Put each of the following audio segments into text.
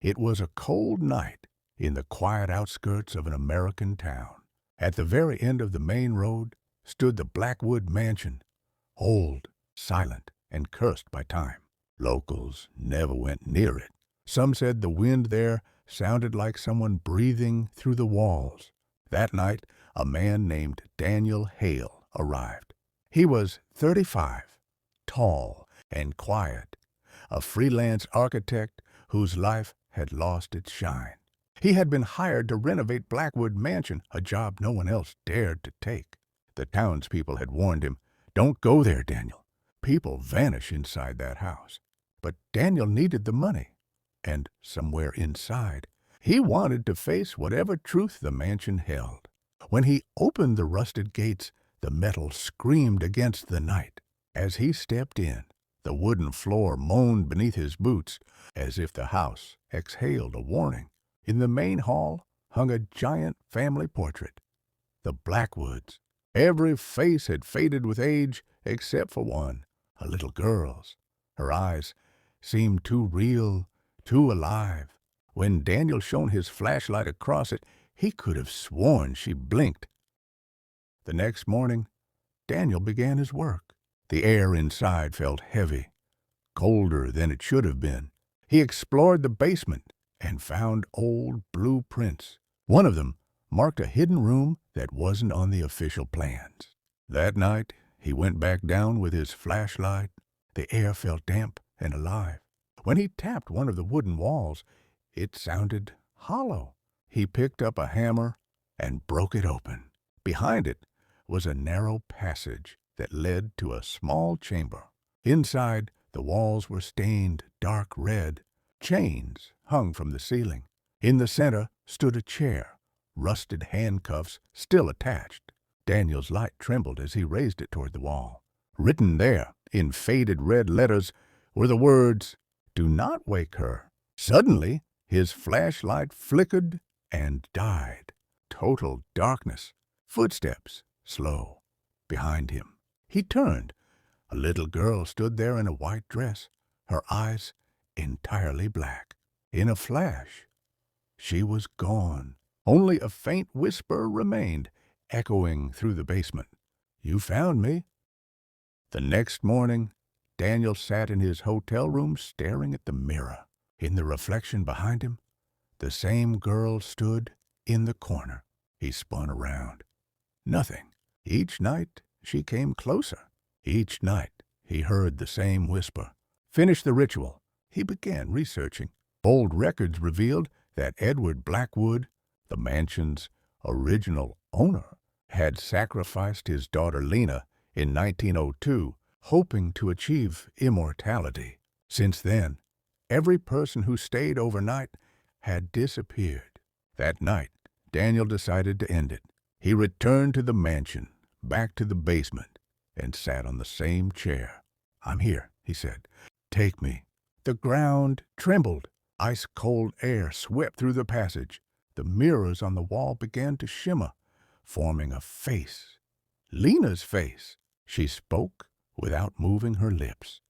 It was a cold night in the quiet outskirts of an American town. At the very end of the main road stood the Blackwood mansion, old, silent, and cursed by time. Locals never went near it. Some said the wind there sounded like someone breathing through the walls. That night, a man named Daniel Hale arrived. He was 35, tall and quiet, a freelance architect whose life had lost its shine. He had been hired to renovate Blackwood Mansion, a job no one else dared to take. The townspeople had warned him, "Don't go there, Daniel. People vanish inside that house." But Daniel needed the money, and somewhere inside, he wanted to face whatever truth the mansion held. When he opened the rusted gates, the metal screamed against the night. As he stepped in, the wooden floor moaned beneath his boots, as if the house exhaled a warning. In the main hall hung a giant family portrait. The Blackwoods. Every face had faded with age except for one, a little girl's. Her eyes seemed too real, too alive. When Daniel shone his flashlight across it, he could have sworn she blinked. The next morning, Daniel began his work. The air inside felt heavy, colder than it should have been. He explored the basement and found old blueprints. One of them marked a hidden room that wasn't on the official plans. That night, he went back down with his flashlight. The air felt damp and alive. When he tapped one of the wooden walls, it sounded hollow. He picked up a hammer and broke it open. Behind it was a narrow passage that led to a small chamber. Inside, the walls were stained dark red. Chains hung from the ceiling. In the center stood a chair, rusted handcuffs still attached. Daniel's light trembled as he raised it toward the wall. Written there, in faded red letters, were the words, "Do not wake her." Suddenly, his flashlight flickered and died. Total darkness. Footsteps, slow, behind him. He turned. A little girl stood there in a white dress, her eyes entirely black. In a flash, she was gone. Only a faint whisper remained, echoing through the basement. "You found me." The next morning, Daniel sat in his hotel room staring at the mirror. In the reflection behind him, the same girl stood in the corner. He spun around. Nothing. Each night, she came closer. Each night, he heard the same whisper. Finish the ritual. He began researching. Old records revealed that Edward Blackwood, the mansion's original owner, had sacrificed his daughter Lena in 1902, hoping to achieve immortality. Since then, every person who stayed overnight had disappeared. That night, Daniel decided to end it. He returned to the mansion, back to the basement, and sat on the same chair. "I'm here," he said. "Take me." The ground trembled. Ice-cold air swept through the passage. The mirrors on the wall began to shimmer, forming a face. Lena's face. She spoke without moving her lips.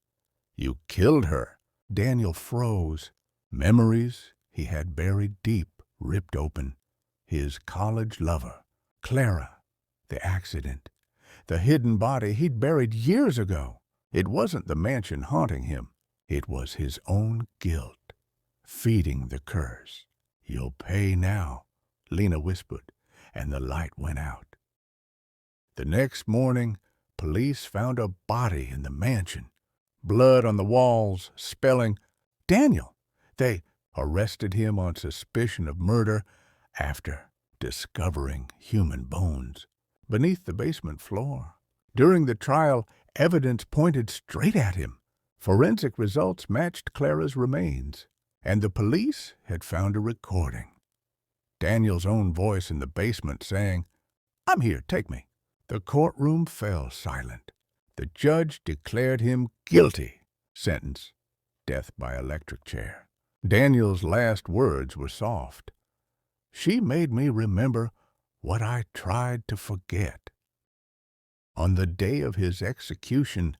"You killed her." Daniel froze. Memories he had buried deep ripped open. His college lover, Clara, the accident, the hidden body he'd buried years ago. It wasn't the mansion haunting him. It was his own guilt, feeding the curse. "You'll pay now," Lena whispered, and the light went out. The next morning, police found a body in the mansion. Blood on the walls, spelling Daniel. They arrested him on suspicion of murder after discovering human bones beneath the basement floor. During the trial, evidence pointed straight at him. Forensic results matched Clara's remains, and the police had found a recording. Daniel's own voice in the basement saying, "I'm here, take me." The courtroom fell silent. The judge declared him guilty. Sentence, death by electric chair. Daniel's last words were soft. "She made me remember what I tried to forget." On the day of his execution,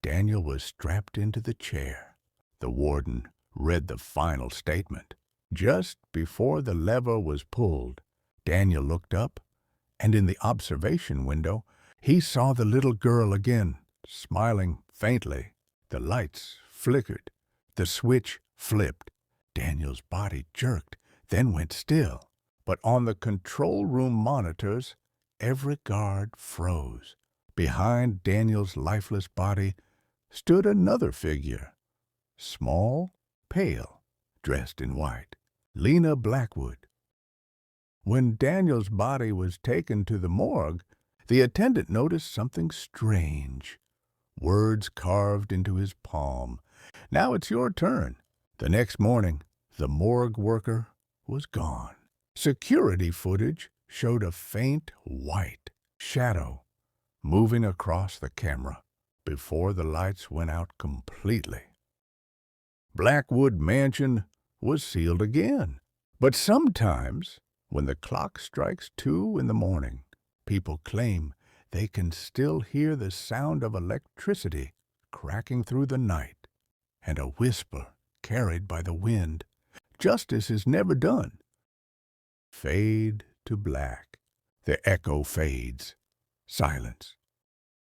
Daniel was strapped into the chair. The warden read the final statement. Just before the lever was pulled, Daniel looked up, and in the observation window he saw the little girl again, smiling faintly. The lights flickered. The switch flipped. Daniel's body jerked, then went still. But on the control room monitors, every guard froze. Behind Daniel's lifeless body stood another figure, small, pale, dressed in white. Lena Blackwood. When Daniel's body was taken to the morgue, the attendant noticed something strange. Words carved into his palm. "Now it's your turn." The next morning, the morgue worker was gone. Security footage showed a faint white shadow moving across the camera before the lights went out completely. Blackwood Mansion was sealed again. But sometimes, when the clock strikes 2 in the morning, people claim they can still hear the sound of electricity cracking through the night, and a whisper carried by the wind. Justice is never done. Fade to black. The echo fades. Silence.